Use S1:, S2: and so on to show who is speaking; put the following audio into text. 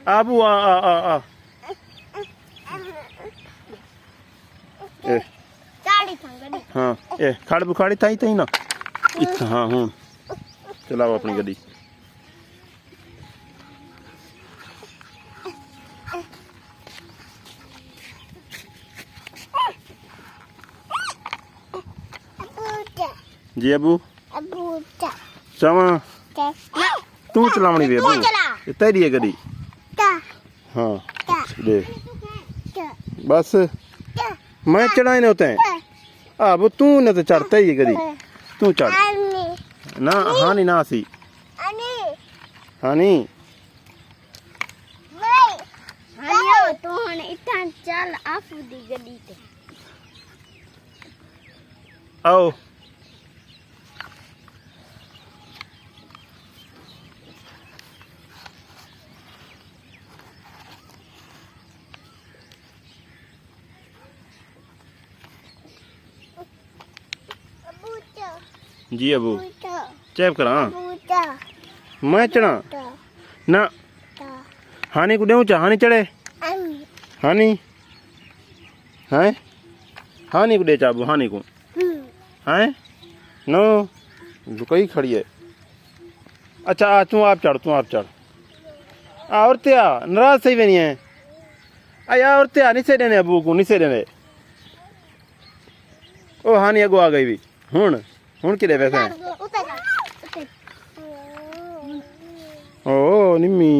S1: आबू आ आ आ आ ए हाँ ए खड़ बुखाड़ी ताई ताई ना इतना हाँ हूँ चलाओ अपनी गड्डी जी अबू चवा तू चलावनी वे अबू तेरी है गड्डी हाँ दे बस मैं चढ़ाए न होते हैं अब तू न तो चढ़ता ही गड्डी तू चढ़ ना हाँ नहीं ना सी हाँ नहीं
S2: चल आप दी गड्डी ते
S1: आओ जी अबू चेप करा मैं चढ़ा ना हानी को देऊँ हानी चढ़े हानी हैं हानी को दे चाबू हानी को हैं नो कहीं खड़ी है अच्छा आ तू आप चढ़ और त्या नाराज सही बनी है आया और त्या नीचे देने अबू को नीचे देने ओ हानी अगो आ गई भी हुण कि वैसे ओ निम्मी